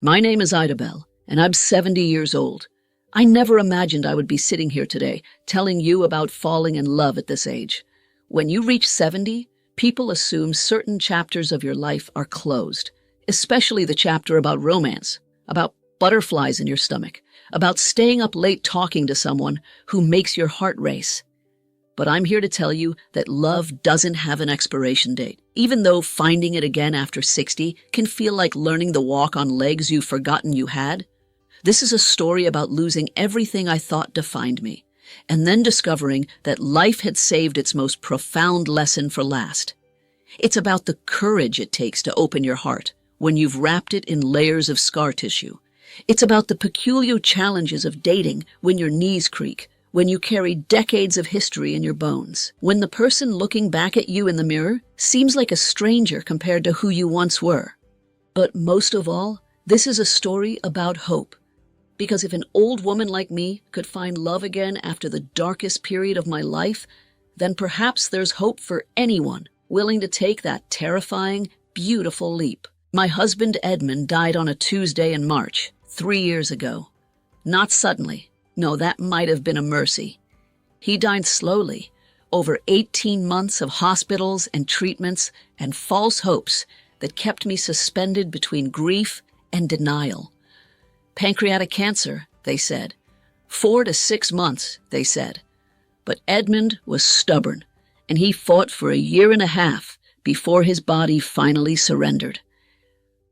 My name is Idabelle, and I'm 70 years old. I never imagined I would be sitting here today telling you about falling in love at this age. When you reach 70, people assume certain chapters of your life are closed, especially the chapter about romance, about butterflies in your stomach, about staying up late talking to someone who makes your heart race. But I'm here to tell you that love doesn't have an expiration date. Even though finding it again after 60 can feel like learning to walk on legs you've forgotten you had, this is a story about losing everything I thought defined me, and then discovering that life had saved its most profound lesson for last. It's about the courage it takes to open your heart when you've wrapped it in layers of scar tissue. It's about the peculiar challenges of dating when your knees creak, when you carry decades of history in your bones, when the person looking back at you in the mirror seems like a stranger compared to who you once were. But most of all, this is a story about hope. Because if an old woman like me could find love again after the darkest period of my life, then perhaps there's hope for anyone willing to take that terrifying, beautiful leap. My husband Edmund died on a Tuesday in March, 3 years ago. Not suddenly. No, that might have been a mercy. He died slowly, over 18 months of hospitals and treatments and false hopes that kept me suspended between grief and denial. Pancreatic cancer, they said. 4 to 6 months, they said. But Edmund was stubborn, and he fought for a year and a half before his body finally surrendered.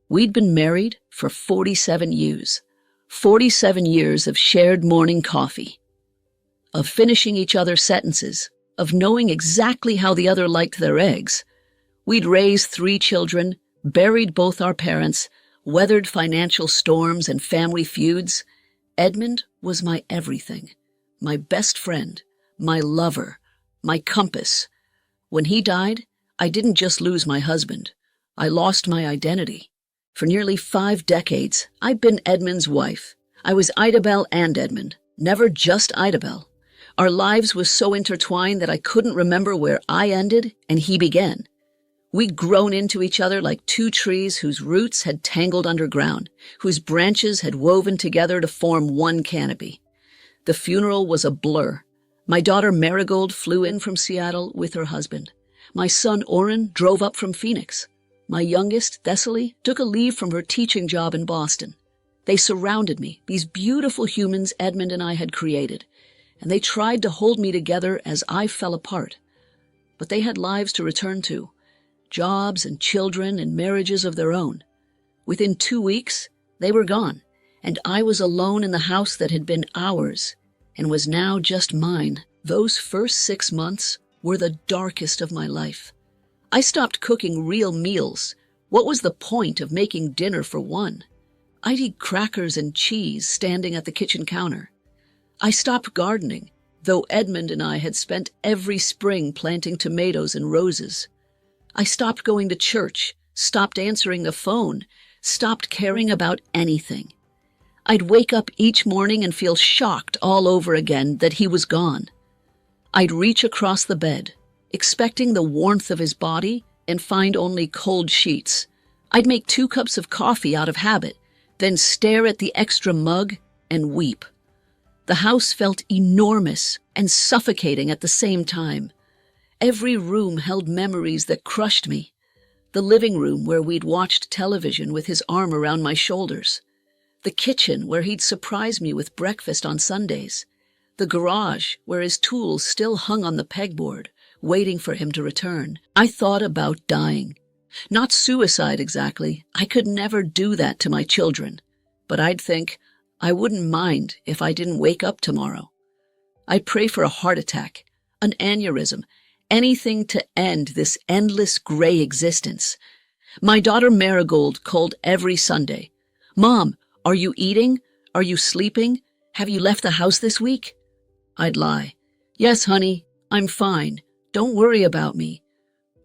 We'd been married for 47 years. 47 years of shared morning coffee, of finishing each other's sentences, of knowing exactly how the other liked their eggs. We'd raised 3 children, buried both our parents, weathered financial storms and family feuds. Edmund was my everything, my best friend, my lover, my compass. When he died, I didn't just lose my husband. I lost my identity. For nearly 5 decades, I've been Edmund's wife. I was Idabelle and Edmund, never just Idabelle. Our lives were so intertwined that I couldn't remember where I ended and he began. We'd grown into each other like 2 trees whose roots had tangled underground, whose branches had woven together to form one canopy. The funeral was a blur. My daughter Marigold flew in from Seattle with her husband. My son Oren drove up from Phoenix. My youngest, Thessaly, took a leave from her teaching job in Boston. They surrounded me, these beautiful humans Edmund and I had created, and they tried to hold me together as I fell apart. But they had lives to return to, jobs and children and marriages of their own. Within 2 weeks, they were gone, and I was alone in the house that had been ours and was now just mine. Those first 6 months were the darkest of my life. I stopped cooking real meals. What was the point of making dinner for one? I'd eat crackers and cheese standing at the kitchen counter. I stopped gardening, though Edmund and I had spent every spring planting tomatoes and roses. I stopped going to church, stopped answering the phone, stopped caring about anything. I'd wake up each morning and feel shocked all over again that he was gone. I'd reach across the bed, expecting the warmth of his body, and find only cold sheets. I'd make 2 cups of coffee out of habit, then stare at the extra mug and weep. The house felt enormous and suffocating at the same time. Every room held memories that crushed me. The living room where we'd watched television with his arm around my shoulders. The kitchen where he'd surprise me with breakfast on Sundays. The garage where his tools still hung on the pegboard, waiting for him to return. I thought about dying. Not suicide exactly. I could never do that to my children. But I'd think, I wouldn't mind if I didn't wake up tomorrow. I'd pray for a heart attack, an aneurysm, anything to end this endless gray existence. My daughter Marigold called every Sunday. Mom, are you eating? Are you sleeping? Have you left the house this week? I'd lie. Yes, honey, I'm fine. Don't worry about me.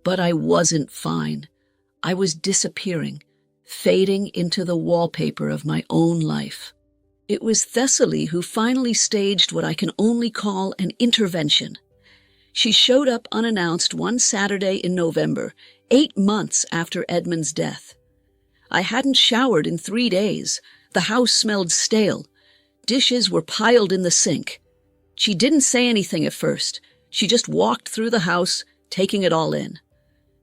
But I wasn't fine. I was disappearing, fading into the wallpaper of my own life. It was Thessaly who finally staged what I can only call an intervention. She showed up unannounced one Saturday in November, 8 months after Edmund's death. I hadn't showered in 3 days. The house smelled stale. Dishes were piled in the sink. She didn't say anything at first. She just walked through the house, taking it all in.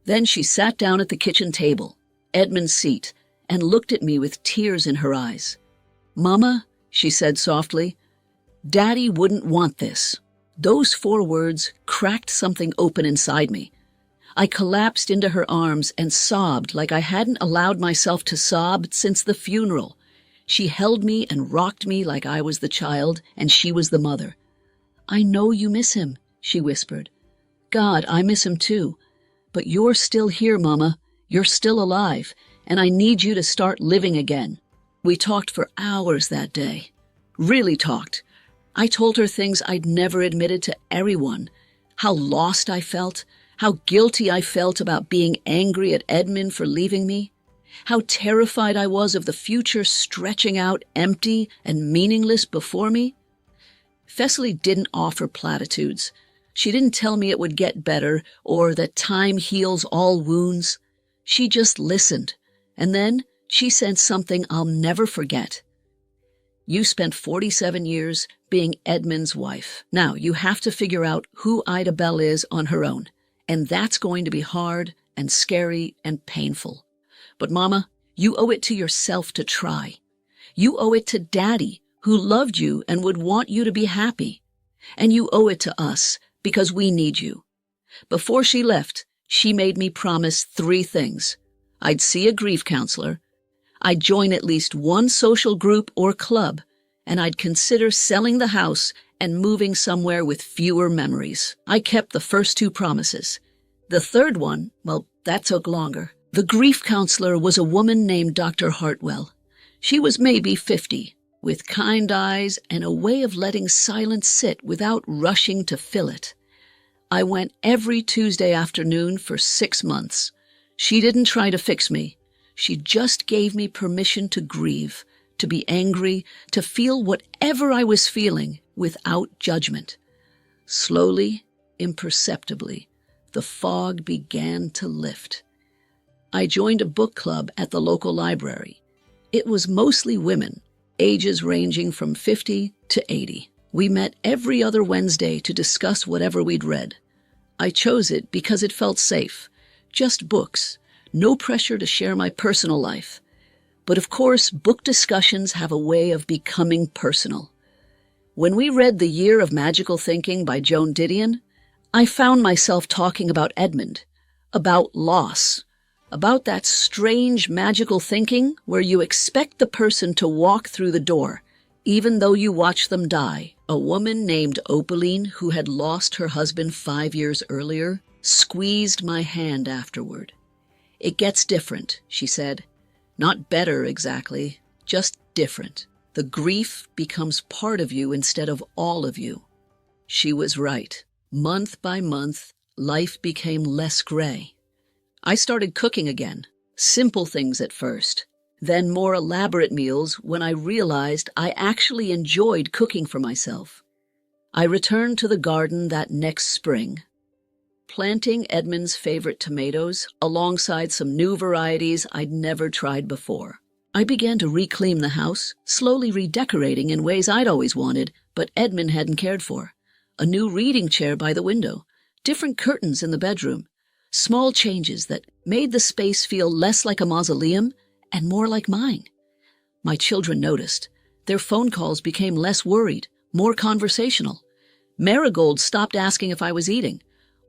Then she sat down at the kitchen table, Edmund's seat, and looked at me with tears in her eyes. "Mama," she said softly, "Daddy wouldn't want this." Those 4 words cracked something open inside me. I collapsed into her arms and sobbed like I hadn't allowed myself to sob since the funeral. She held me and rocked me like I was the child and she was the mother. "I know you miss him," she whispered. "God, I miss him too. But you're still here, Mama. You're still alive, and I need you to start living again." We talked for hours that day. Really talked. I told her things I'd never admitted to anyone. How lost I felt, how guilty I felt about being angry at Edmund for leaving me, how terrified I was of the future stretching out empty and meaningless before me. Fessily didn't offer platitudes. She didn't tell me it would get better or that time heals all wounds. She just listened, and then she said something I'll never forget. "You spent 47 years being Edmund's wife. Now you have to figure out who Idabelle is on her own, and that's going to be hard and scary and painful. But Mama, you owe it to yourself to try. You owe it to Daddy, who loved you and would want you to be happy. And you owe it to us, because we need you." Before she left, she made me promise 3 things. I'd see a grief counselor, I'd join at least one social group or club, and I'd consider selling the house and moving somewhere with fewer memories. I kept the first 2 promises. The third one, well, that took longer. The grief counselor was a woman named Dr. Hartwell. She was maybe 50, with kind eyes and a way of letting silence sit without rushing to fill it. I went every Tuesday afternoon for 6 months. She didn't try to fix me. She just gave me permission to grieve, to be angry, to feel whatever I was feeling without judgment. Slowly, imperceptibly, the fog began to lift. I joined a book club at the local library. It was mostly women, ages ranging from 50 to 80. We met every other Wednesday to discuss whatever we'd read. I chose it because it felt safe. Just books. No pressure to share my personal life. But of course, book discussions have a way of becoming personal. When we read The Year of Magical Thinking by Joan Didion, I found myself talking about Edmund, about loss, about that strange magical thinking where you expect the person to walk through the door, even though you watch them die. A woman named Opaline, who had lost her husband 5 years earlier, squeezed my hand afterward. "It gets different," she said. "Not better exactly, just different. The grief becomes part of you instead of all of you." She was right. Month by month, life became less gray. I started cooking again, simple things at first, then more elaborate meals when I realized I actually enjoyed cooking for myself. I returned to the garden that next spring, planting Edmund's favorite tomatoes alongside some new varieties I'd never tried before. I began to reclaim the house, slowly redecorating in ways I'd always wanted, but Edmund hadn't cared for. A new reading chair by the window, different curtains in the bedroom, small changes that made the space feel less like a mausoleum and more like mine. My children noticed. Their phone calls became less worried, more conversational. Marigold stopped asking if I was eating.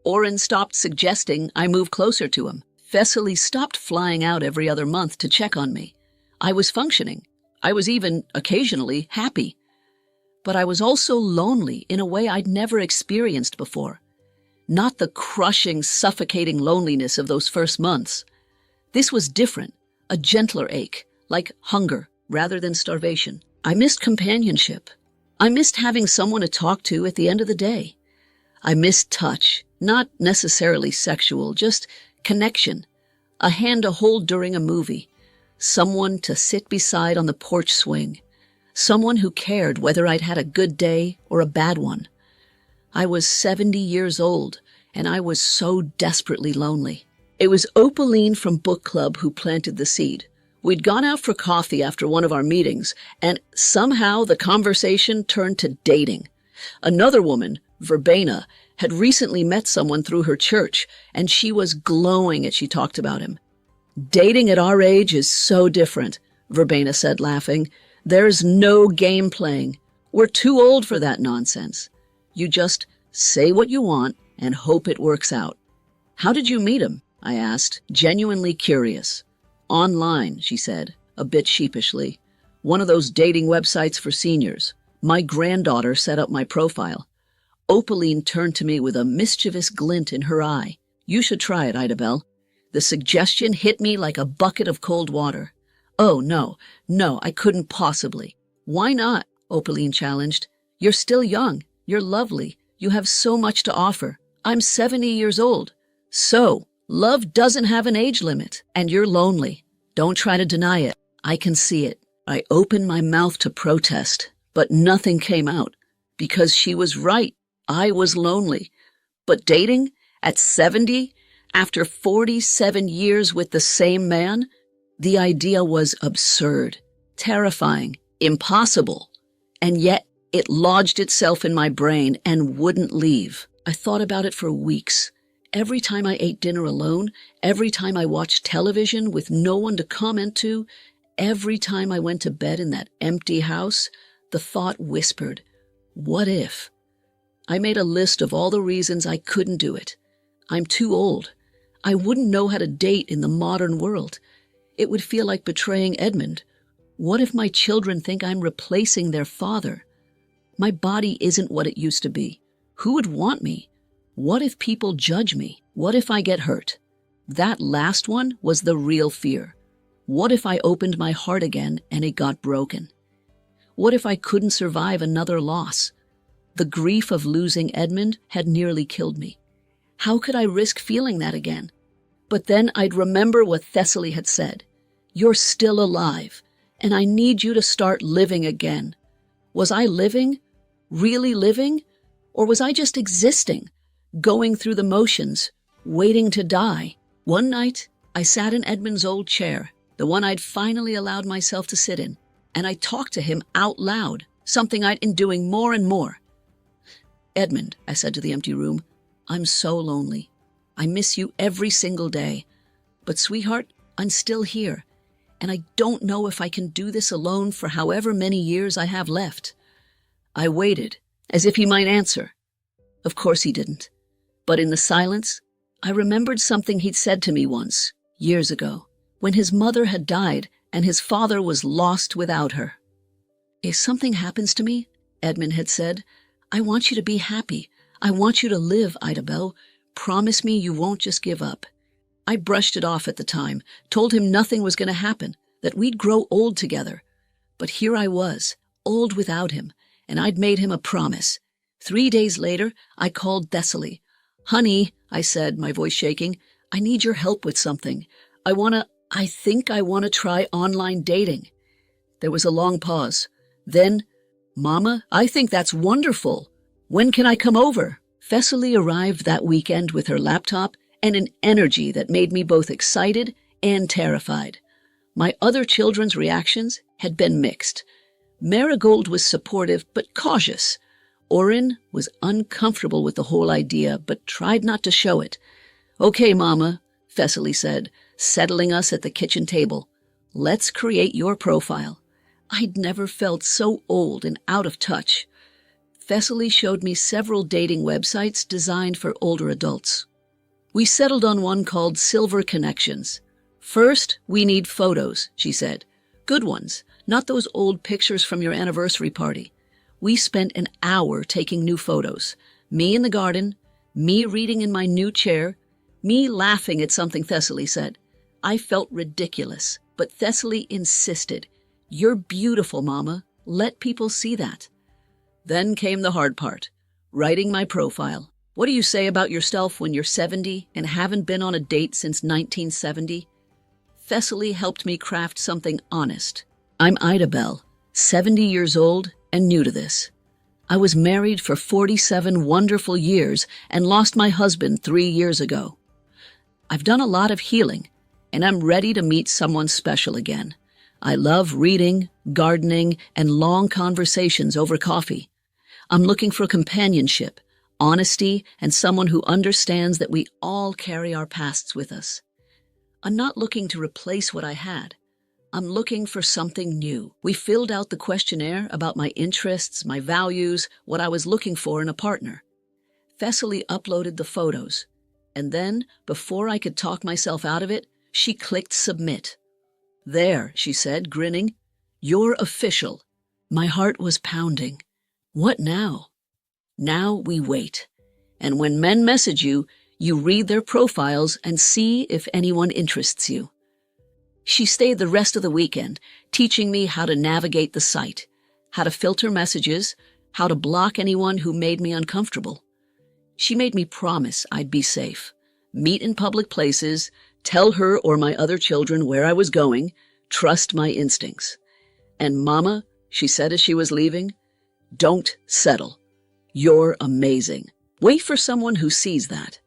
Oren stopped suggesting I move closer to him. Fessily stopped flying out every other month to check on me. I was functioning. I was even, occasionally, happy. But I was also lonely in a way I'd never experienced before. Not the crushing, suffocating loneliness of those first months. This was different, a gentler ache, like hunger rather than starvation. I missed companionship. I missed having someone to talk to at the end of the day. I missed touch, not necessarily sexual, just connection, a hand to hold during a movie, someone to sit beside on the porch swing, someone who cared whether I'd had a good day or a bad one. I was 70 years old, and I was so desperately lonely. It was Opaline from book club who planted the seed. We'd gone out for coffee after one of our meetings, and somehow the conversation turned to dating. Another woman, Verbena, had recently met someone through her church, and she was glowing as she talked about him. Dating at our age is so different, Verbena said, laughing. There's no game playing. We're too old for that nonsense. You just say what you want and hope it works out. How did you meet him? I asked, genuinely curious. Online, she said, a bit sheepishly. One of those dating websites for seniors. My granddaughter set up my profile. Opaline turned to me with a mischievous glint in her eye. You should try it, Idabelle. The suggestion hit me like a bucket of cold water. Oh, no, I couldn't possibly. Why not? Opaline challenged. You're still young. You're lovely. You have so much to offer. I'm 70 years old. So, love doesn't have an age limit, and you're lonely. Don't try to deny it. I can see it. I opened my mouth to protest, but nothing came out, because she was right. I was lonely. But dating at 70, after 47 years with the same man, the idea was absurd, terrifying, impossible. And yet it lodged itself in my brain and wouldn't leave. I thought about it for weeks. Every time I ate dinner alone, every time I watched television with no one to comment to, every time I went to bed in that empty house, the thought whispered, what if? I made a list of all the reasons I couldn't do it. I'm too old. I wouldn't know how to date in the modern world. It would feel like betraying Edmund. What if my children think I'm replacing their father? My body isn't what it used to be. Who would want me? What if people judge me? What if I get hurt? That last one was the real fear. What if I opened my heart again and it got broken? What if I couldn't survive another loss? The grief of losing Edmund had nearly killed me. How could I risk feeling that again? But then I'd remember what Thessaly had said. You're still alive, and I need you to start living again. Was I living? Really living? Or was I just existing? Going through the motions, waiting to die? One night, I sat in Edmund's old chair, the one I'd finally allowed myself to sit in, and I talked to him out loud, something I'd been doing more and more. Edmund, I said to the empty room, I'm so lonely. I miss you every single day. But sweetheart, I'm still here, and I don't know if I can do this alone for however many years I have left. I waited, as if he might answer. Of course he didn't. But in the silence, I remembered something he'd said to me once, years ago, when his mother had died and his father was lost without her. If something happens to me, Edmund had said, I want you to be happy. I want you to live, Idabelle. Promise me you won't just give up. I brushed it off at the time, told him nothing was going to happen, that we'd grow old together. But here I was, old without him, and I'd made him a promise. 3 days later, I called Thessaly. Honey, I said, my voice shaking, I need your help with something. I think I want to try online dating. There was a long pause. Then, Mama, I think that's wonderful. When can I come over? Thessaly arrived that weekend with her laptop and an energy that made me both excited and terrified. My other children's reactions had been mixed. Marigold was supportive but cautious. Orin was uncomfortable with the whole idea but tried not to show it. Okay, Mama, Thessaly said, settling us at the kitchen table. Let's create your profile. I'd never felt so old and out of touch. Thessaly showed me several dating websites designed for older adults. We settled on one called Silver Connections. First, we need photos, she said. Good ones, not those old pictures from your anniversary party. We spent an hour taking new photos. Me in the garden, me reading in my new chair, me laughing at something Thessaly said. I felt ridiculous, but Thessaly insisted. You're beautiful, Mama. Let people see that. Then came the hard part, writing my profile. What do you say about yourself when you're 70 and haven't been on a date since 1970? Thessaly helped me craft something honest. I'm Idabelle, 70 years old and new to this. I was married for 47 wonderful years and lost my husband 3 years ago. I've done a lot of healing, and I'm ready to meet someone special again. I love reading, gardening, and long conversations over coffee. I'm looking for companionship, honesty, and someone who understands that we all carry our pasts with us. I'm not looking to replace what I had. I'm looking for something new. We filled out the questionnaire about my interests, my values, what I was looking for in a partner. Thessaly uploaded the photos, and then, before I could talk myself out of it, she clicked submit. "There," she said, grinning. "You're official." My heart was pounding. What now? Now we wait. And when men message you, you read their profiles and see if anyone interests you. She stayed the rest of the weekend, teaching me how to navigate the site, how to filter messages, how to block anyone who made me uncomfortable. She made me promise I'd be safe, meet in public places, tell her or my other children where I was going, trust my instincts. And Mama, she said as she was leaving, don't settle. You're amazing. Wait for someone who sees that.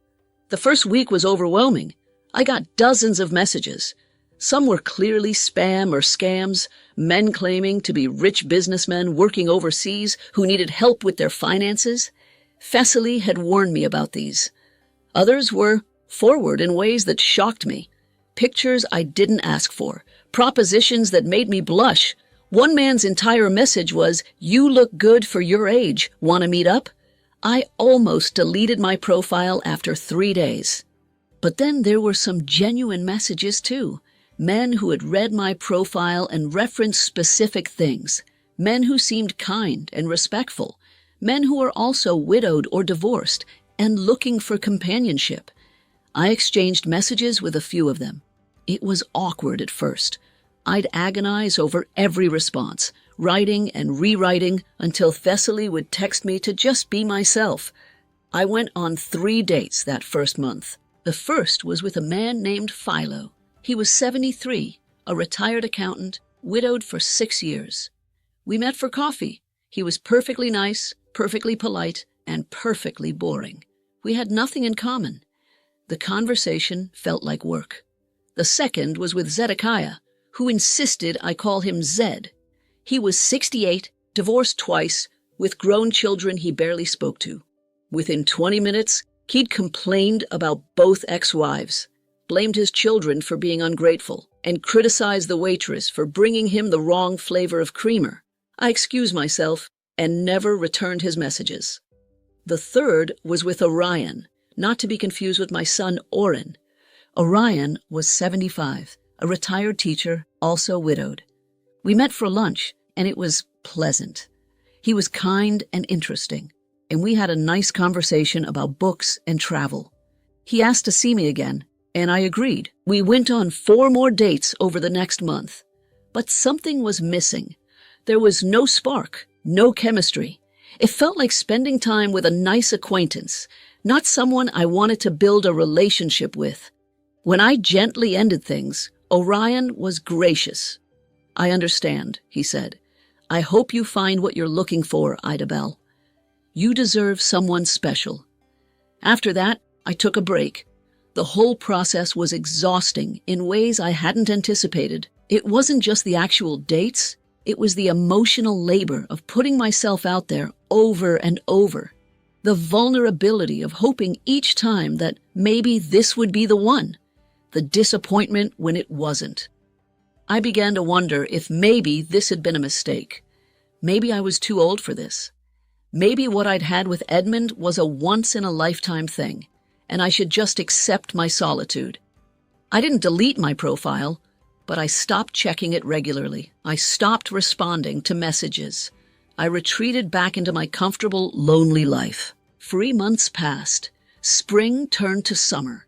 The first week was overwhelming. I got dozens of messages. Some were clearly spam or scams, men claiming to be rich businessmen working overseas who needed help with their finances. Thessaly had warned me about these. Others were forward in ways that shocked me. Pictures I didn't ask for, propositions that made me blush. One man's entire message was, "You look good for your age. Want to meet up?" I almost deleted my profile after 3 days. But then there were some genuine messages too. Men who had read my profile and referenced specific things. Men who seemed kind and respectful. Men who were also widowed or divorced and looking for companionship. I exchanged messages with a few of them. It was awkward at first. I'd agonize over every response, writing and rewriting until Thessaly would text me to just be myself. I went on 3 dates that first month. The first was with a man named Philo. He was 73, a retired accountant, widowed for 6 years. We met for coffee. He was perfectly nice, perfectly polite, and perfectly boring. We had nothing in common. The conversation felt like work. The second was with Zedekiah, who insisted I call him Zed. He was 68, divorced twice, with grown children he barely spoke to. Within 20 minutes, he'd complained about both ex-wives, blamed his children for being ungrateful, and criticized the waitress for bringing him the wrong flavor of creamer. I excused myself and never returned his messages. The third was with Orion, not to be confused with my son Oren. Orion was 75, a retired teacher, also widowed. We met for lunch, and it was pleasant. He was kind and interesting, and we had a nice conversation about books and travel. He asked to see me again, and I agreed. We went on 4 more dates over the next month. But something was missing. There was no spark, no chemistry. It felt like spending time with a nice acquaintance, not someone I wanted to build a relationship with. When I gently ended things, Orion was gracious. "I understand," he said. "I hope you find what you're looking for, Idabelle. You deserve someone special." After that, I took a break. The whole process was exhausting in ways I hadn't anticipated. It wasn't just the actual dates, it was the emotional labor of putting myself out there over and over. The vulnerability of hoping each time that maybe this would be the one. The disappointment when it wasn't. I began to wonder if maybe this had been a mistake. Maybe I was too old for this. Maybe what I'd had with Edmund was a once-in-a-lifetime thing, and I should just accept my solitude. I didn't delete my profile, but I stopped checking it regularly. I stopped responding to messages. I retreated back into my comfortable, lonely life. 3 months passed. Spring turned to summer.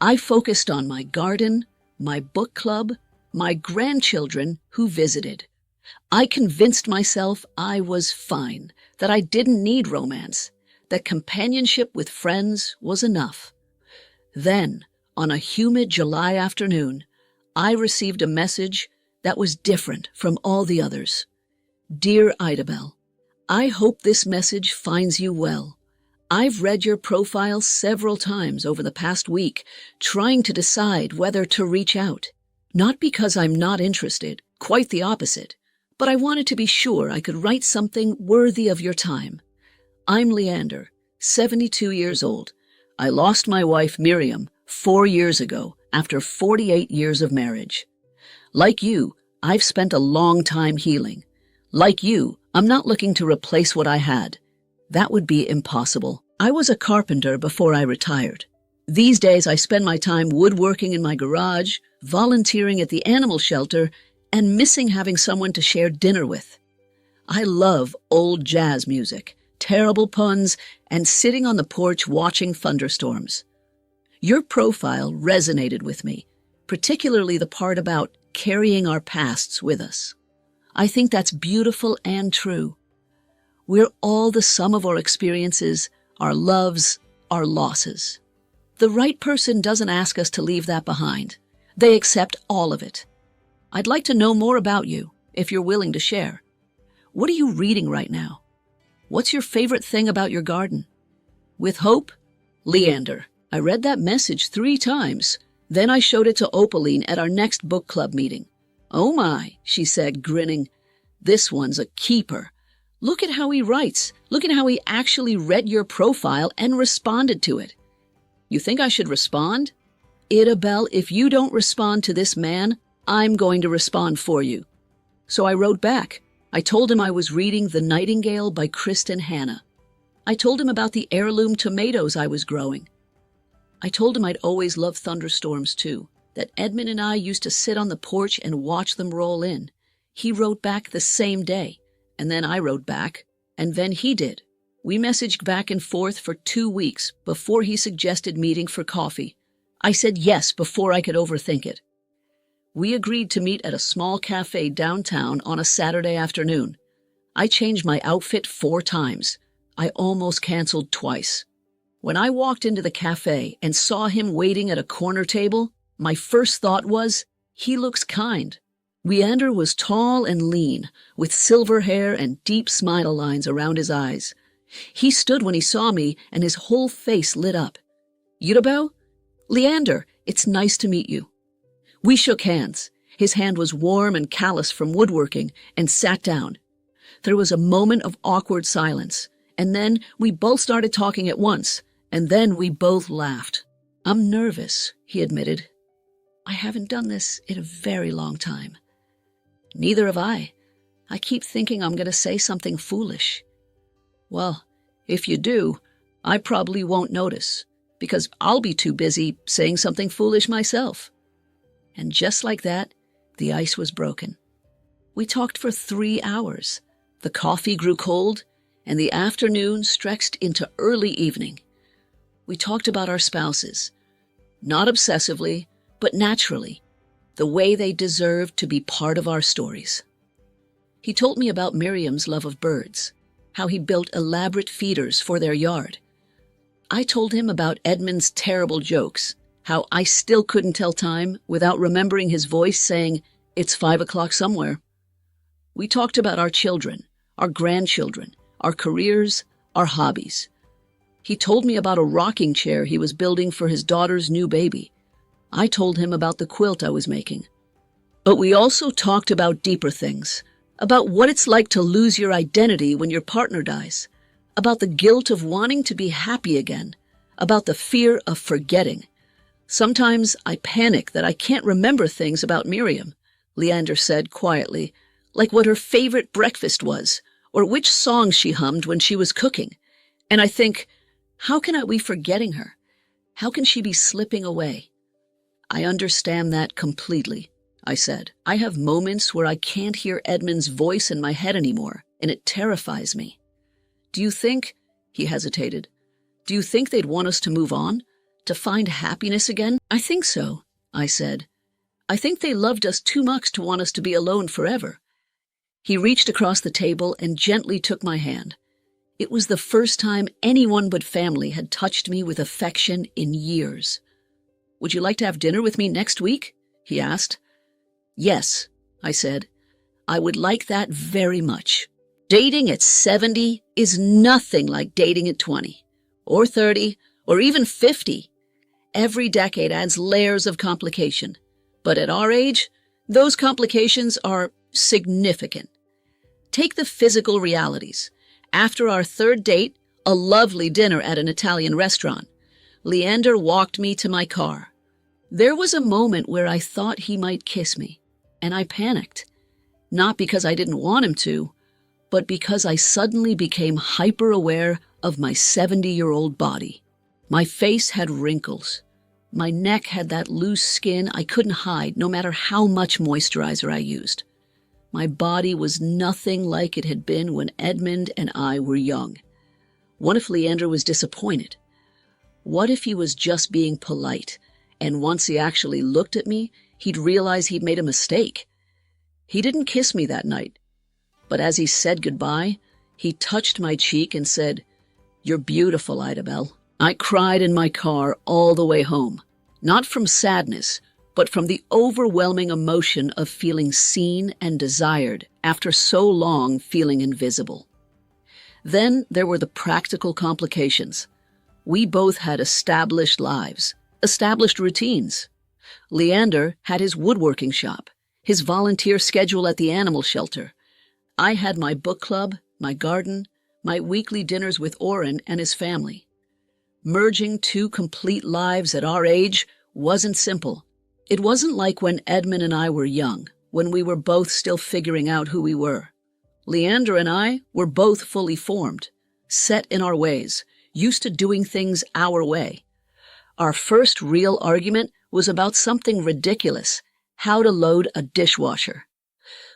I focused on my garden, my book club, my grandchildren who visited. I convinced myself I was fine, that I didn't need romance, that companionship with friends was enough. Then, on a humid July afternoon, I received a message that was different from all the others. "Dear Idabelle, I hope this message finds you well. I've read your profile several times over the past week, trying to decide whether to reach out. Not because I'm not interested, quite the opposite, but I wanted to be sure I could write something worthy of your time. I'm Leander, 72 years old. I lost my wife, Miriam, 4 years ago after 48 years of marriage. Like you, I've spent a long time healing. Like you, I'm not looking to replace what I had. That would be impossible. I was a carpenter before I retired. These days, I spend my time woodworking in my garage, volunteering at the animal shelter, and missing having someone to share dinner with. I love old jazz music, terrible puns, and sitting on the porch watching thunderstorms. Your profile resonated with me, particularly the part about carrying our pasts with us. I think that's beautiful and true. We're all the sum of our experiences, our loves, our losses. The right person doesn't ask us to leave that behind. They accept all of it. I'd like to know more about you, if you're willing to share. What are you reading right now? What's your favorite thing about your garden? With hope, Leander. I read that message 3 times. Then I showed it to Opaline at our next book club meeting. Oh my, she said, grinning. This one's a keeper. Look at how he writes. Look at how he actually read your profile and responded to it. You think I should respond? Idabelle, if you don't respond to this man, I'm going to respond for you. So I wrote back. I told him I was reading The Nightingale by Kristen Hanna. I told him about the heirloom tomatoes I was growing. I told him I'd always loved thunderstorms too, that Edmund and I used to sit on the porch and watch them roll in. He wrote back the same day, and then I wrote back, and then he did. We messaged back and forth for 2 weeks before he suggested meeting for coffee. I said yes before I could overthink it. We agreed to meet at a small cafe downtown on a Saturday afternoon. I changed my outfit 4 times. I almost canceled twice. When I walked into the cafe and saw him waiting at a corner table, my first thought was, he looks kind. Leander was tall and lean, with silver hair and deep smile lines around his eyes. He stood when he saw me, and his whole face lit up. Idabelle? Leander, it's nice to meet you. We shook hands. His hand was warm and callous from woodworking, and sat down. There was a moment of awkward silence, and then we both started talking at once, and then we both laughed. I'm nervous, he admitted. I haven't done this in a very long time. Neither have I. I keep thinking I'm going to say something foolish. Well, if you do, I probably won't notice, because I'll be too busy saying something foolish myself. And just like that, the ice was broken. We talked for 3 hours. The coffee grew cold, and the afternoon stretched into early evening. We talked about our spouses, not obsessively, but naturally, the way they deserved to be part of our stories. He told me about Miriam's love of birds, how he built elaborate feeders for their yard. I told him about Edmund's terrible jokes, how I still couldn't tell time without remembering his voice saying, "It's 5 o'clock somewhere." We talked about our children, our grandchildren, our careers, our hobbies. He told me about a rocking chair he was building for his daughter's new baby. I told him about the quilt I was making. But we also talked about deeper things, about what it's like to lose your identity when your partner dies, about the guilt of wanting to be happy again, about the fear of forgetting. Sometimes I panic that I can't remember things about Miriam, Leander said quietly, like what her favorite breakfast was, or which song she hummed when she was cooking. And I think, how can I be forgetting her? How can she be slipping away? I understand that completely, I said. I have moments where I can't hear Edmund's voice in my head anymore, and it terrifies me. Do you think, he hesitated, do you think they'd want us to move on? To find happiness again? I think so, I said. I think they loved us too much to want us to be alone forever. He reached across the table and gently took my hand. It was the first time anyone but family had touched me with affection in years. Would you like to have dinner with me next week? He asked. Yes, I said. I would like that very much. Dating at 70 is nothing like dating at 20. or 30, or even 50. Every decade adds layers of complication. But at our age, those complications are significant. Take the physical realities. After our third date, a lovely dinner at an Italian restaurant, Leander walked me to my car. There was a moment where I thought he might kiss me, and I panicked. Not because I didn't want him to, but because I suddenly became hyper-aware of my 70-year-old body. My face had wrinkles. My neck had that loose skin I couldn't hide no matter how much moisturizer I used. My body was nothing like it had been when Edmund and I were young. What if Leander was disappointed? What if he was just being polite, and once he actually looked at me, he'd realize he'd made a mistake? He didn't kiss me that night, but as he said goodbye, he touched my cheek and said, "You're beautiful, Idabelle." I cried in my car all the way home, not from sadness, but from the overwhelming emotion of feeling seen and desired after so long feeling invisible. Then there were the practical complications. We both had established lives, established routines. Leander had his woodworking shop, his volunteer schedule at the animal shelter. I had my book club, my garden, my weekly dinners with Oren and his family. Merging two complete lives at our age wasn't simple. It wasn't like when Edmund and I were young, when we were both still figuring out who we were. Leander and I were both fully formed, set in our ways, used to doing things our way. Our first real argument was about something ridiculous, how to load a dishwasher.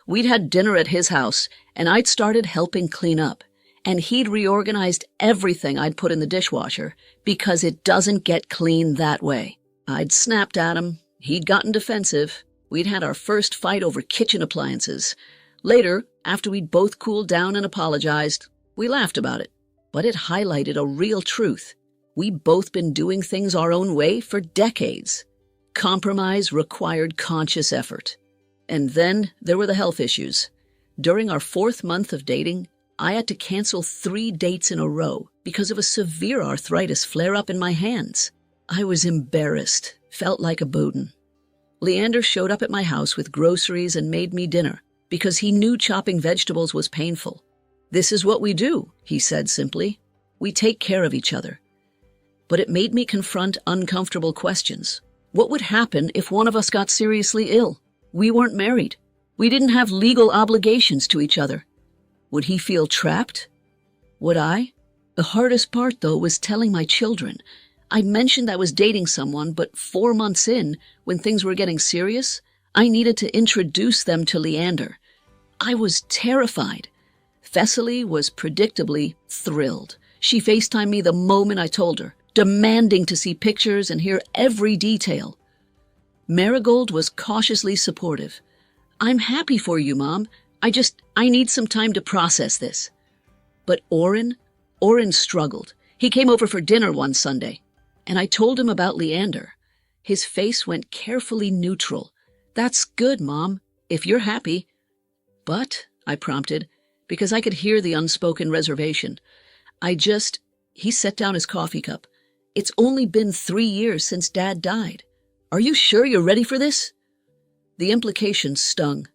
We'd had dinner at his house, and I'd started helping clean up, and he'd reorganized everything I'd put in the dishwasher because it doesn't get clean that way. I'd snapped at him. He'd gotten defensive. We'd had our first fight over kitchen appliances. Later, after we'd both cooled down and apologized, we laughed about it. But it highlighted a real truth. We'd both been doing things our own way for decades. Compromise required conscious effort. And then there were the health issues. During our 4th month of dating, I had to cancel 3 dates in a row because of a severe arthritis flare-up in my hands. I was embarrassed, felt like a burden. Leander showed up at my house with groceries and made me dinner because he knew chopping vegetables was painful. "This is what we do," he said simply. "We take care of each other." But it made me confront uncomfortable questions. What would happen if one of us got seriously ill? We weren't married. We didn't have legal obligations to each other. Would he feel trapped? Would I? The hardest part, though, was telling my children. I mentioned I was dating someone, but 4 months in, when things were getting serious, I needed to introduce them to Leander. I was terrified. Thessaly was predictably thrilled. She FaceTimed me the moment I told her, demanding to see pictures and hear every detail. Marigold was cautiously supportive. "I'm happy for you, Mom. I need some time to process this." But Oren struggled. He came over for dinner one Sunday, and I told him about Leander. His face went carefully neutral. "That's good, Mom, if you're happy." "But," I prompted, because I could hear the unspoken reservation. He set down his coffee cup. "It's only been 3 years since Dad died. Are you sure you're ready for this?" The implication stung.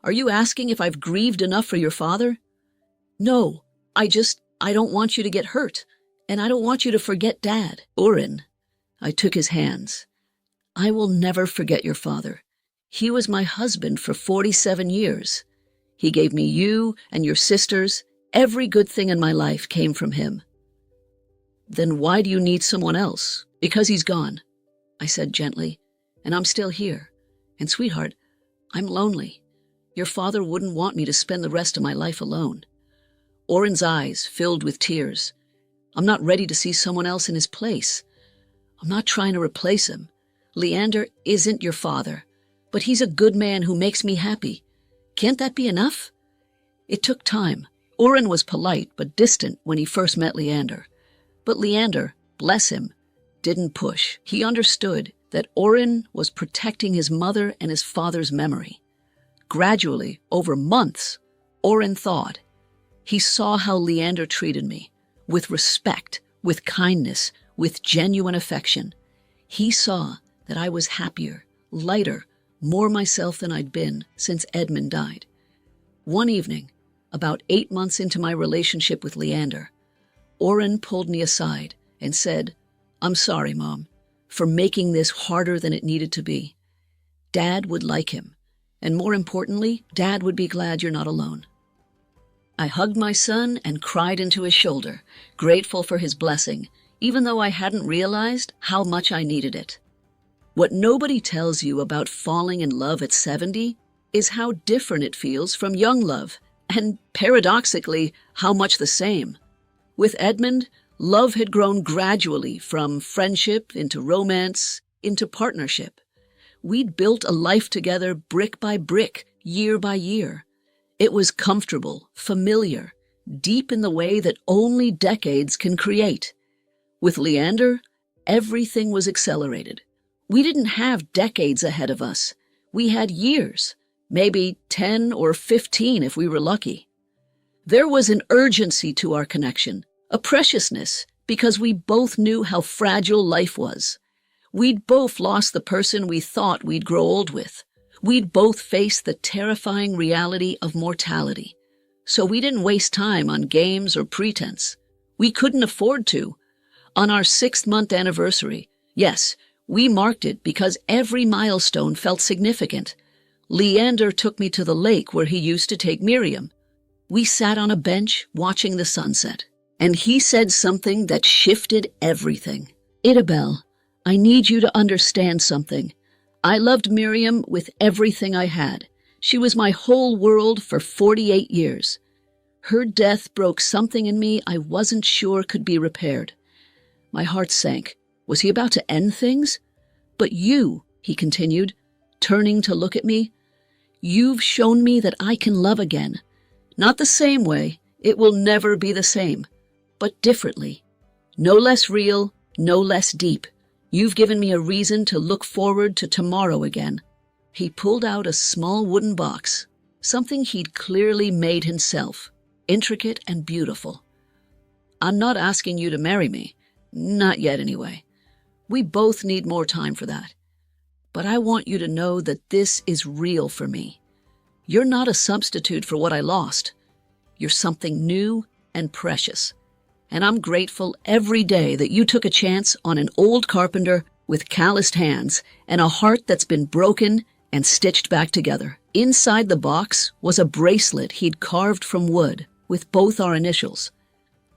"Are you asking if I've grieved enough for your father?" "No, I don't want you to get hurt, and I don't want you to forget Dad." "Oren," I took his hands. "I will never forget your father. He was my husband for 47 years. He gave me you and your sisters. Every good thing in my life came from him." "Then why do you need someone else?" "Because he's gone," I said gently, "and I'm still here. And sweetheart, I'm lonely. Your father wouldn't want me to spend the rest of my life alone." Oren's eyes filled with tears. "I'm not ready to see someone else in his place. I'm not trying to replace him. Leander isn't your father, but he's a good man who makes me happy. Can't that be enough?" It took time. Oren was polite but distant when he first met Leander. But Leander, bless him, didn't push. He understood that Oren was protecting his mother and his father's memory. Gradually, over months, Oren thawed. He saw how Leander treated me, with respect, with kindness, with genuine affection. He saw that I was happier, lighter, more myself than I'd been since Edmund died. One evening, about 8 months into my relationship with Leander, Oren pulled me aside and said, "I'm sorry, Mom, for making this harder than it needed to be. Dad would like him, and more importantly, Dad would be glad you're not alone." I hugged my son and cried into his shoulder, grateful for his blessing, even though I hadn't realized how much I needed it. What nobody tells you about falling in love at 70 is how different it feels from young love, and paradoxically, how much the same. With Edmund, love had grown gradually from friendship into romance, into partnership. We'd built a life together brick by brick, year by year. It was comfortable, familiar, deep in the way that only decades can create. With Leander, everything was accelerated. We didn't have decades ahead of us. We had years, maybe 10 or 15 if we were lucky. There was an urgency to our connection, a preciousness, because we both knew how fragile life was. We'd both lost the person we thought we'd grow old with. We'd both faced the terrifying reality of mortality. So we didn't waste time on games or pretense. We couldn't afford to. On our 6th-month anniversary, yes, we marked it because every milestone felt significant. Leander took me to the lake where he used to take Miriam. We sat on a bench watching the sunset, and he said something that shifted everything. "Idabelle, I need you to understand something. I loved Miriam with everything I had. She was my whole world for 48 years. Her death broke something in me I wasn't sure could be repaired." My heart sank. Was he about to end things? "But you," he continued, turning to look at me, "you've shown me that I can love again. Not the same way, it will never be the same, but differently. No less real, no less deep. You've given me a reason to look forward to tomorrow again." He pulled out a small wooden box, something he'd clearly made himself, intricate and beautiful. "I'm not asking you to marry me. Not yet, anyway. We both need more time for that. But I want you to know that this is real for me. You're not a substitute for what I lost. You're something new and precious. And I'm grateful every day that you took a chance on an old carpenter with calloused hands and a heart that's been broken and stitched back together." Inside the box was a bracelet he'd carved from wood with both our initials.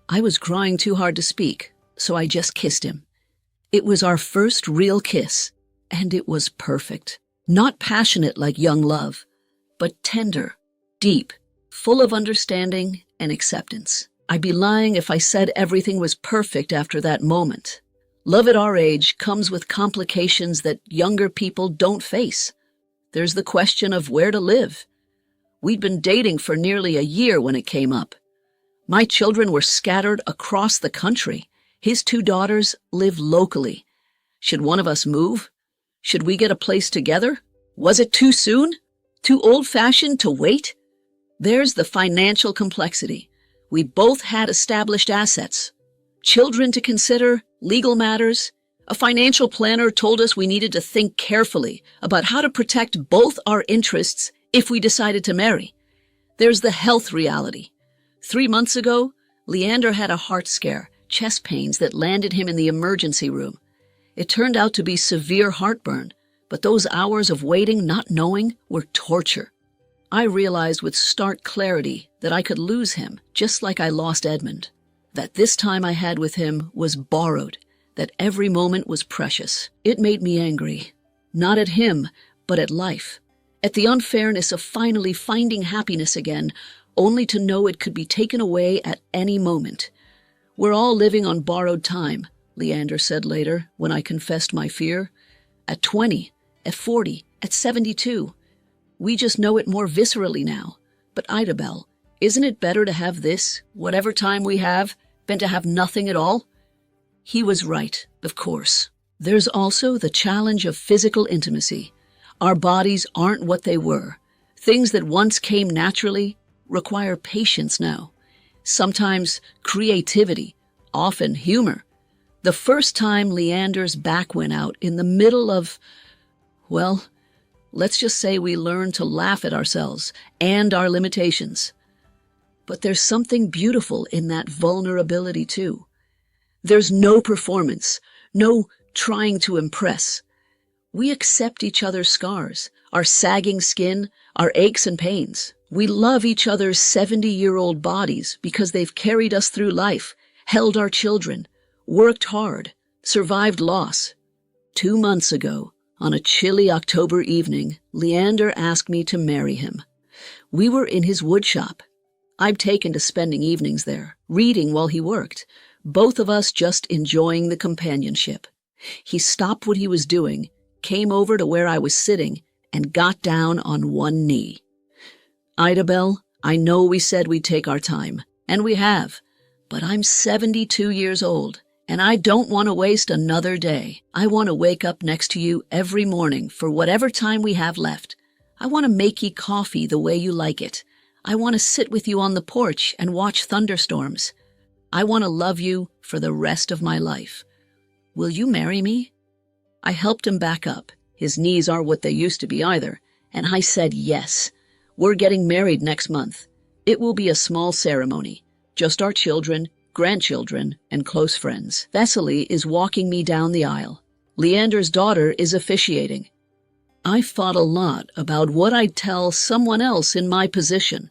I was crying too hard to speak, so I just kissed him. It was our first real kiss, and it was perfect. Not passionate like young love, but tender, deep, full of understanding and acceptance. I'd be lying if I said everything was perfect after that moment. Love at our age comes with complications that younger people don't face. There's the question of where to live. We'd been dating for nearly a year when it came up. My children were scattered across the country. His 2 daughters live locally. Should one of us move? Should we get a place together? Was it too soon? Too old-fashioned to wait? There's the financial complexity. We both had established assets, children to consider, legal matters. A financial planner told us we needed to think carefully about how to protect both our interests if we decided to marry. There's the health reality. 3 months ago, Leander had a heart scare, chest pains that landed him in the emergency room. It turned out to be severe heartburn, but those hours of waiting, not knowing, were torture. I realized with stark clarity that I could lose him, just like I lost Edmund. That this time I had with him was borrowed, that every moment was precious. It made me angry, not at him, but at life, at the unfairness of finally finding happiness again, only to know it could be taken away at any moment. "We're all living on borrowed time," Leander said later when I confessed my fear. "At 20, at 40, at 72. We just know it more viscerally now. But Idabelle, isn't it better to have this, whatever time we have, than to have nothing at all?" He was right, of course. There's also the challenge of physical intimacy. Our bodies aren't what they were. Things that once came naturally require patience now. Sometimes creativity, often humor, The first time Leander's back went out in the middle of, well, let's just say we learned to laugh at ourselves and our limitations. But there's something beautiful in that vulnerability too. There's no performance, no trying to impress. We accept each other's scars, our sagging skin, our aches and pains. We love each other's 70-year-old bodies because they've carried us through life, held our children, worked hard, survived loss. 2 months ago, on a chilly October evening, Leander asked me to marry him. We were in his woodshop. I'd taken to spending evenings there, reading while he worked, both of us just enjoying the companionship. He stopped what he was doing, came over to where I was sitting, and got down on one knee. Idabelle, I know we said we'd take our time, and we have, but I'm 72 years old, and I don't want to waste another day. I want to wake up next to you every morning for whatever time we have left. I want to make you coffee the way you like it. I want to sit with you on the porch and watch thunderstorms. I want to love you for the rest of my life. Will you marry me? I helped him back up. His knees aren't what they used to be either, and I said yes. We're getting married next month. It will be a small ceremony. Just our children, grandchildren, and close friends. Vesely is walking me down the aisle. Leander's daughter is officiating. I thought a lot about what I'd tell someone else in my position.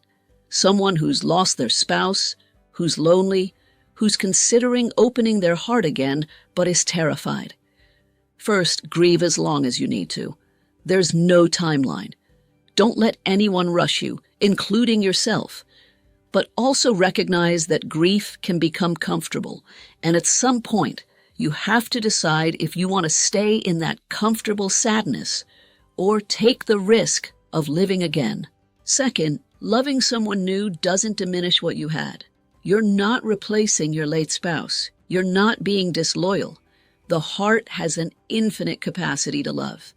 Someone who's lost their spouse, who's lonely, who's considering opening their heart again, but is terrified. First, grieve as long as you need to. There's no timeline. Don't let anyone rush you, including yourself. But also recognize that grief can become comfortable, and at some point, you have to decide if you want to stay in that comfortable sadness or take the risk of living again. Second, loving someone new doesn't diminish what you had. You're not replacing your late spouse. You're not being disloyal. The heart has an infinite capacity to love.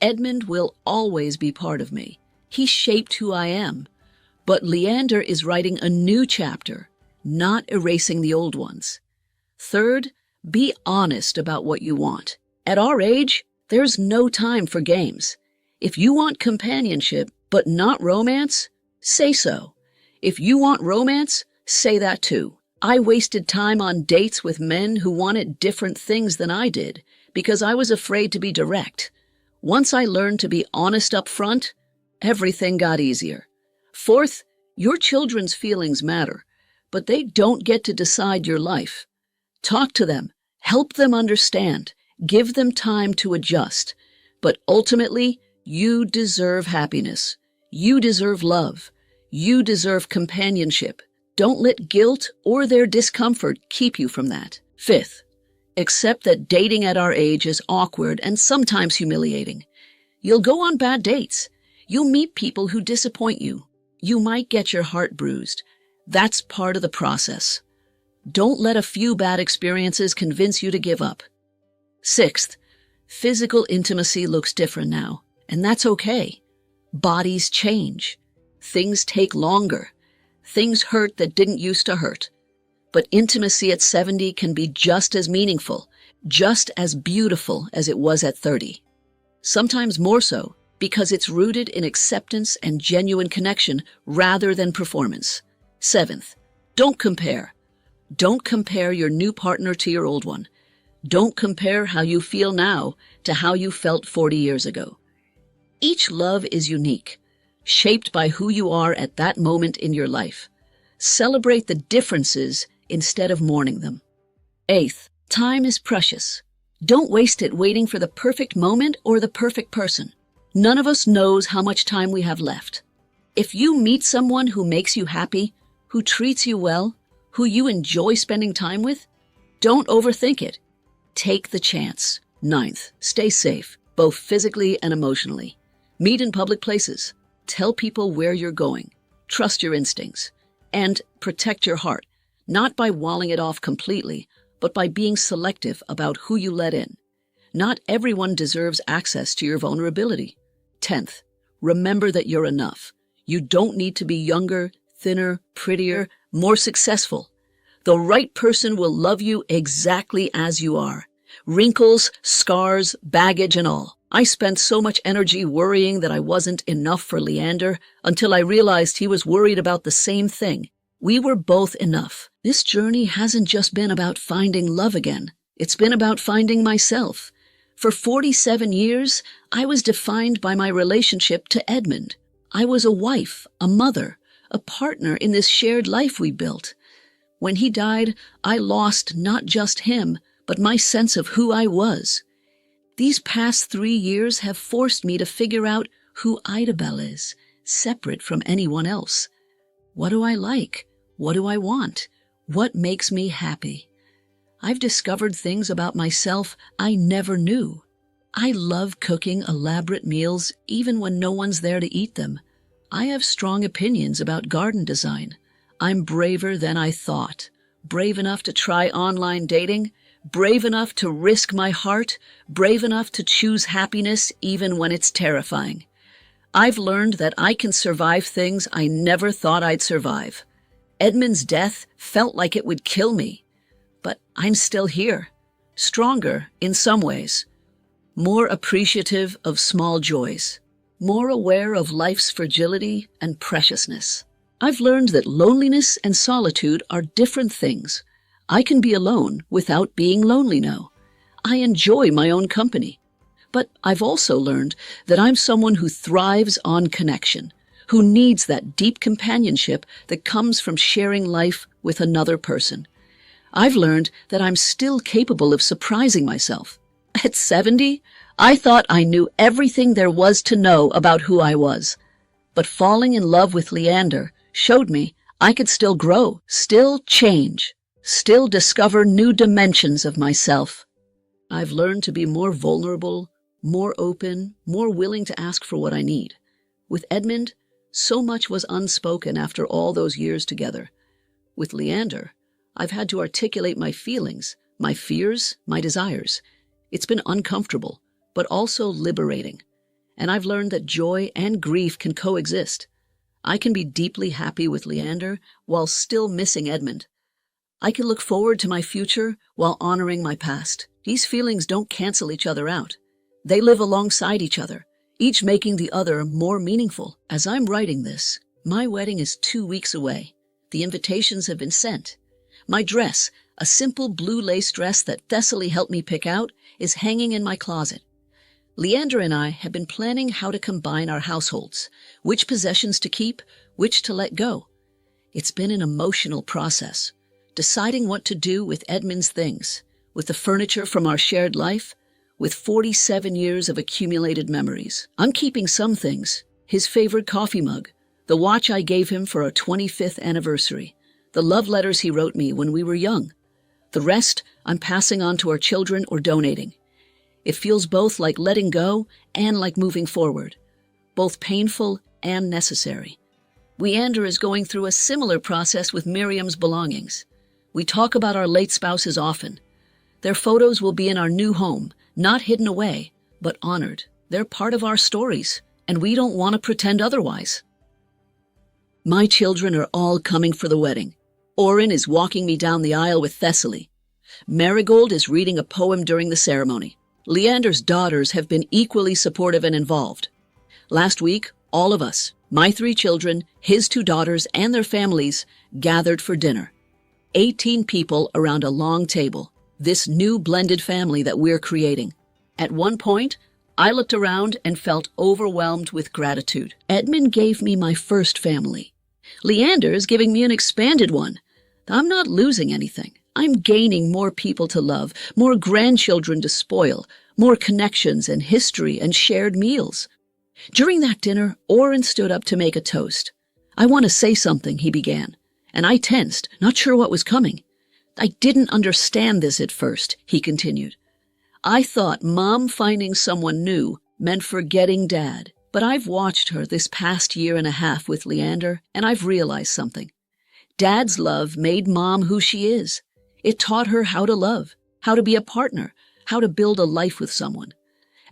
Edmund will always be part of me. He shaped who I am. But Leander is writing a new chapter, not erasing the old ones. Third, be honest about what you want. At our age, there's no time for games. If you want companionship, but not romance, say so. If you want romance, say that too. I wasted time on dates with men who wanted different things than I did because I was afraid to be direct. Once I learned to be honest up front, everything got easier. Fourth, your children's feelings matter, but they don't get to decide your life. Talk to them, help them understand, give them time to adjust. But ultimately, you deserve happiness. You deserve love. You deserve companionship. Don't let guilt or their discomfort keep you from that. Fifth, accept that dating at our age is awkward and sometimes humiliating. You'll go on bad dates. You'll meet people who disappoint you. You might get your heart bruised. That's part of the process. Don't let a few bad experiences convince you to give up. Sixth, physical intimacy looks different now, and that's okay. Bodies change. Things take longer. Things hurt that didn't used to hurt. But intimacy at 70 can be just as meaningful, just as beautiful as it was at 30. Sometimes more so, because it's rooted in acceptance and genuine connection rather than performance. Seventh, don't compare. Don't compare your new partner to your old one. Don't compare how you feel now to how you felt 40 years ago. Each love is unique, shaped by who you are at that moment in your life. Celebrate the differences instead of mourning them. Eighth, time is precious. Don't waste it waiting for the perfect moment or the perfect person. None of us knows how much time we have left. If you meet someone who makes you happy, who treats you well, who you enjoy spending time with, don't overthink it. Take the chance. Ninth, stay safe, both physically and emotionally. Meet in public places. Tell people where you're going. Trust your instincts. And protect your heart, not by walling it off completely, but by being selective about who you let in. Not everyone deserves access to your vulnerability. 10th, remember that you're enough. You don't need to be younger, thinner, prettier, more successful. The right person will love you exactly as you are. Wrinkles, scars, baggage, and all. I spent so much energy worrying that I wasn't enough for Leander until I realized he was worried about the same thing. We were both enough. This journey hasn't just been about finding love again. It's been about finding myself. For 47 years, I was defined by my relationship to Edmund. I was a wife, a mother, a partner in this shared life we built. When he died, I lost not just him, but my sense of who I was. These past 3 years have forced me to figure out who Idabelle is, separate from anyone else. What do I like? What do I want? What makes me happy? I've discovered things about myself I never knew. I love cooking elaborate meals even when no one's there to eat them. I have strong opinions about garden design. I'm braver than I thought. Brave enough to try online dating, brave enough to risk my heart, brave enough to choose happiness even when it's terrifying. I've learned that I can survive things I never thought I'd survive. Edmund's death felt like it would kill me, but I'm still here, stronger in some ways, more appreciative of small joys, more aware of life's fragility and preciousness. I've learned that loneliness and solitude are different things. I can be alone without being lonely now. I enjoy my own company. But I've also learned that I'm someone who thrives on connection, who needs that deep companionship that comes from sharing life with another person. I've learned that I'm still capable of surprising myself. At 70, I thought I knew everything there was to know about who I was. But falling in love with Leander showed me I could still grow, still change, still discover new dimensions of myself. I've learned to be more vulnerable, more open, more willing to ask for what I need. With Edmund, so much was unspoken after all those years together. With Leander, I've had to articulate my feelings, my fears, my desires. It's been uncomfortable, but also liberating. And I've learned that joy and grief can coexist. I can be deeply happy with Leander while still missing Edmund. I can look forward to my future while honoring my past. These feelings don't cancel each other out. They live alongside each other, each making the other more meaningful. As I'm writing this, my wedding is 2 weeks away. The invitations have been sent. My dress, a simple blue lace dress that Thessaly helped me pick out, is hanging in my closet. Leander and I have been planning how to combine our households, which possessions to keep, which to let go. It's been an emotional process, deciding what to do with Edmund's things, with the furniture from our shared life, with 47 years of accumulated memories. I'm keeping some things, his favorite coffee mug, the watch I gave him for our 25th anniversary, the love letters he wrote me when we were young. The rest I'm passing on to our children or donating. It feels both like letting go and like moving forward, both painful and necessary. Leander is going through a similar process with Miriam's belongings. We talk about our late spouses often. Their photos will be in our new home, not hidden away, but honored. They're part of our stories, and we don't want to pretend otherwise. My children are all coming for the wedding. Oren is walking me down the aisle with Thessaly. Marigold is reading a poem during the ceremony. Leander's daughters have been equally supportive and involved. Last week, all of us, my 3 children, his 2 daughters, and their families, gathered for dinner. 18 people around a long table, this new blended family that we're creating. At one point, I looked around and felt overwhelmed with gratitude. Edmund gave me my first family. Leander is giving me an expanded one. I'm not losing anything. I'm gaining more people to love, more grandchildren to spoil, more connections and history and shared meals. During that dinner, Oren stood up to make a toast. "I want to say something," he began, and I tensed, not sure what was coming. "I didn't understand this at first," he continued. "I thought Mom finding someone new meant forgetting Dad, but I've watched her this past year and a half with Leander, and I've realized something. Dad's love made Mom who she is. It taught her how to love, how to be a partner, how to build a life with someone.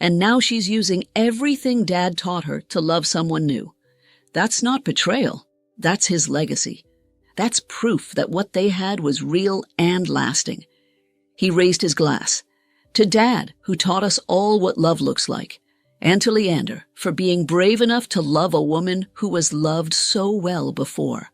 And now she's using everything Dad taught her to love someone new. That's not betrayal. That's his legacy. That's proof that what they had was real and lasting. He raised his glass. To Dad, who taught us all what love looks like, and to Leander for being brave enough to love a woman who was loved so well before.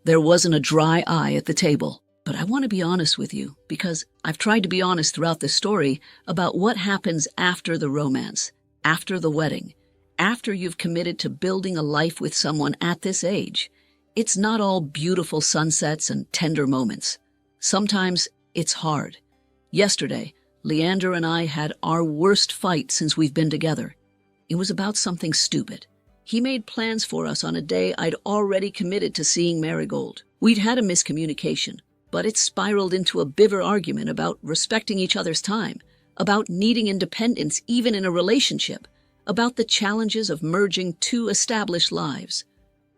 There wasn't a dry eye at the table, but I want to be honest with you because I've tried to be honest throughout this story about what happens after the romance, after the wedding, after you've committed to building a life with someone at this age. It's not all beautiful sunsets and tender moments. Sometimes it's hard. Yesterday, Leander and I had our worst fight since we've been together. It was about something stupid. He made plans for us on a day I'd already committed to seeing Marigold. We'd had a miscommunication, but it spiraled into a bitter argument about respecting each other's time, about needing independence even in a relationship, about the challenges of merging two established lives.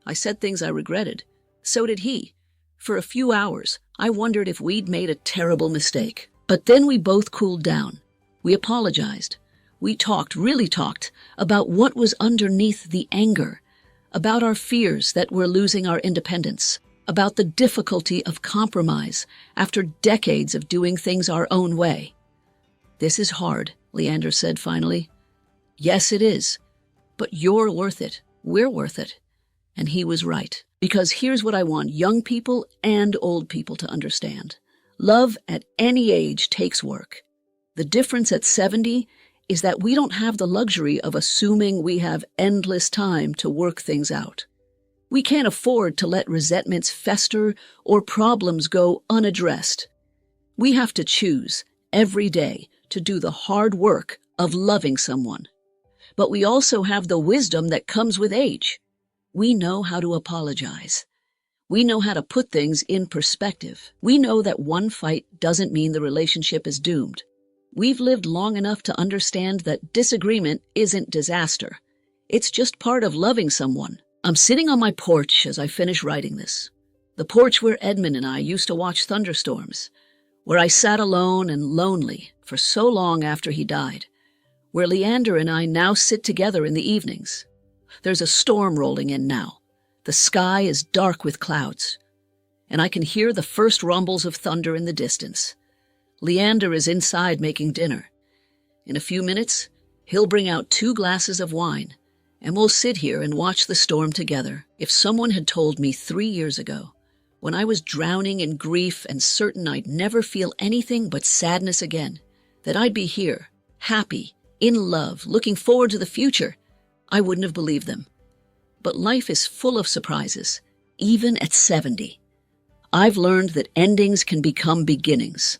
I said things I regretted. So did he. For a few hours, I wondered if we'd made a terrible mistake. But then we both cooled down. We apologized. We really talked, about what was underneath the anger, about our fears that we're losing our independence, about the difficulty of compromise after decades of doing things our own way. "This is hard," Leander said finally. "Yes, it is. But you're worth it. We're worth it." And he was right. Because here's what I want young people and old people to understand. Love at any age takes work. The difference at 70 is that we don't have the luxury of assuming we have endless time to work things out. We can't afford to let resentments fester or problems go unaddressed. We have to choose every day to do the hard work of loving someone. But we also have the wisdom that comes with age. We know how to apologize. We know how to put things in perspective. We know that one fight doesn't mean the relationship is doomed. We've lived long enough to understand that disagreement isn't disaster. It's just part of loving someone. I'm sitting on my porch as I finish writing this. The porch where Edmund and I used to watch thunderstorms, where I sat alone and lonely for so long after he died, where Leander and I now sit together in the evenings. There's a storm rolling in now. The sky is dark with clouds, and I can hear the first rumbles of thunder in the distance. Leander is inside making dinner. In a few minutes, he'll bring out 2 glasses of wine, and we'll sit here and watch the storm together. If someone had told me 3 years ago, when I was drowning in grief and certain I'd never feel anything but sadness again, that I'd be here, happy, in love, looking forward to the future, I wouldn't have believed them. But life is full of surprises, even at 70. I've learned that endings can become beginnings,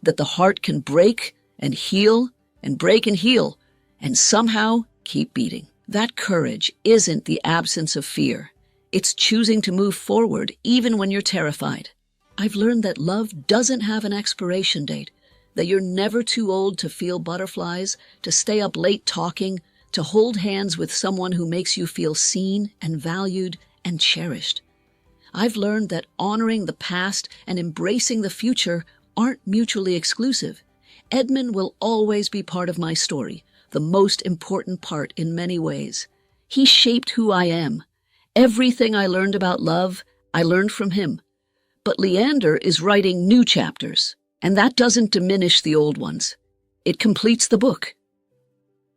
that the heart can break and heal and break and heal, and somehow keep beating. That courage isn't the absence of fear. It's choosing to move forward even when you're terrified. I've learned that love doesn't have an expiration date, that you're never too old to feel butterflies, to stay up late talking, to hold hands with someone who makes you feel seen and valued and cherished. I've learned that honoring the past and embracing the future aren't mutually exclusive. Edmund will always be part of my story, the most important part in many ways. He shaped who I am. Everything I learned about love, I learned from him. But Leander is writing new chapters, and that doesn't diminish the old ones. It completes the book.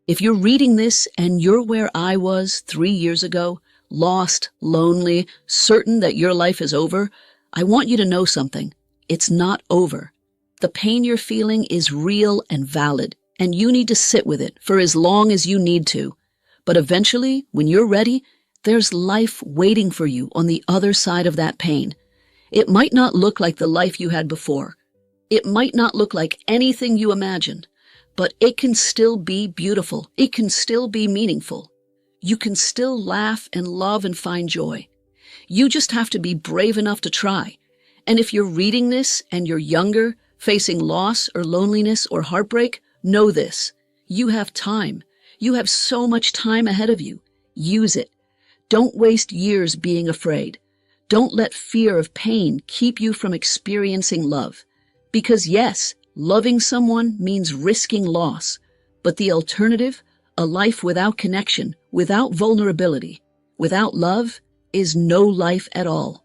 If you're reading this and you're where I was 3 years ago, lost, lonely, certain that your life is over, I want you to know something. It's not over. The pain you're feeling is real and valid, and you need to sit with it for as long as you need to. But eventually, when you're ready, there's life waiting for you on the other side of that pain. It might not look like the life you had before. It might not look like anything you imagined. But it can still be beautiful. It can still be meaningful. You can still laugh and love and find joy. You just have to be brave enough to try. And if you're reading this and you're younger, facing loss or loneliness or heartbreak, know this. You have time. You have so much time ahead of you. Use it. Don't waste years being afraid. Don't let fear of pain keep you from experiencing love. Because yes, loving someone means risking loss, but the alternative, a life without connection, without vulnerability, without love, is no life at all.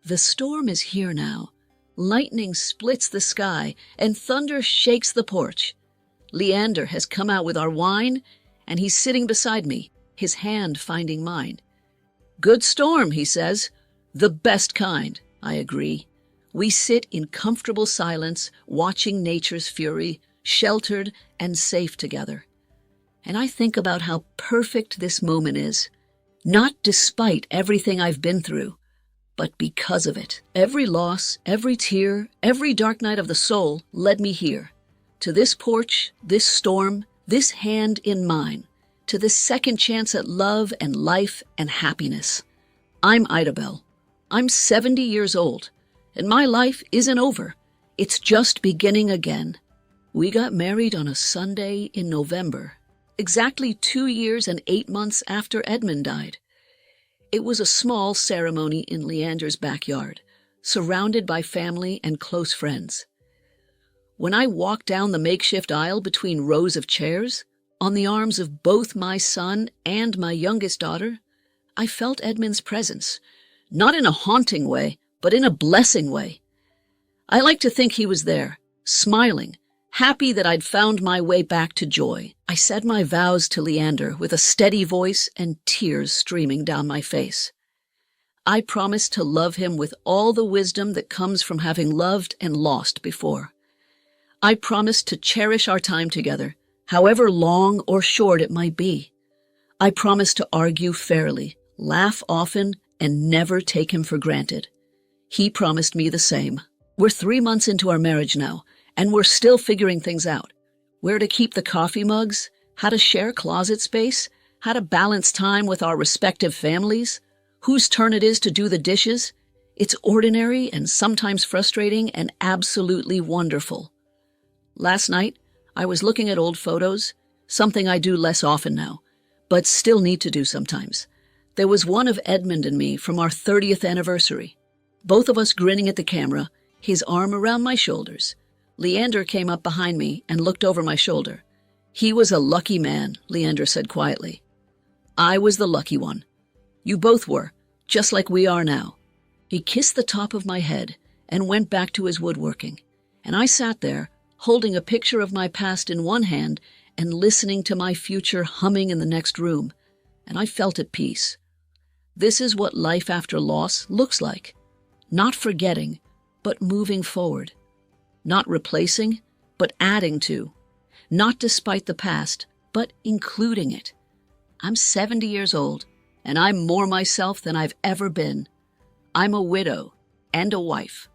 The storm is here now. Lightning splits the sky, and thunder shakes the porch. Leander has come out with our wine, and he's sitting beside me, his hand finding mine. "Good storm," he says. "The best kind," I agree. We sit in comfortable silence, watching nature's fury, sheltered and safe together. And I think about how perfect this moment is, not despite everything I've been through, but because of it. Every loss, every tear, every dark night of the soul led me here, to this porch, this storm, this hand in mine, to this second chance at love and life and happiness. I'm Idabelle. I'm 70 years old, and my life isn't over. It's just beginning again. We got married on a Sunday in November, exactly 2 years and 8 months after Edmund died. It was a small ceremony in Leander's backyard, surrounded by family and close friends. When I walked down the makeshift aisle between rows of chairs, on the arms of both my son and my youngest daughter, I felt Edmund's presence, not in a haunting way, but in a blessing way. I like to think he was there, smiling, happy that I'd found my way back to joy. I said my vows to Leander with a steady voice and tears streaming down my face. I promised to love him with all the wisdom that comes from having loved and lost before. I promised to cherish our time together, however long or short it might be. I promised to argue fairly, laugh often, and never take him for granted. He promised me the same. We're 3 months into our marriage now, and we're still figuring things out. Where to keep the coffee mugs, how to share closet space, how to balance time with our respective families, whose turn it is to do the dishes. It's ordinary and sometimes frustrating and absolutely wonderful. Last night, I was looking at old photos, something I do less often now, but still need to do sometimes. There was one of Edmund and me from our 30th anniversary. Both of us grinning at the camera, his arm around my shoulders. Leander came up behind me and looked over my shoulder. He was a lucky man, Leander said quietly. I was the lucky one. You both were, just like we are now. He kissed the top of my head and went back to his woodworking, and I sat there, holding a picture of my past in one hand and listening to my future humming in the next room, and I felt at peace. This is what life after loss looks like. Not forgetting, but moving forward. Not replacing, but adding to. Not despite the past, but including it. I'm 70 years old, and I'm more myself than I've ever been. I'm a widow and a wife.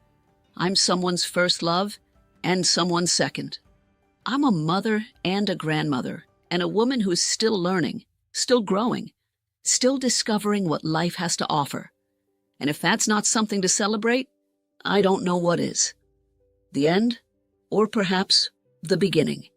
I'm someone's first love and someone's second. I'm a mother and a grandmother, and a woman who's still learning, still growing, still discovering what life has to offer. And if that's not something to celebrate, I don't know what is. The end, or perhaps the beginning.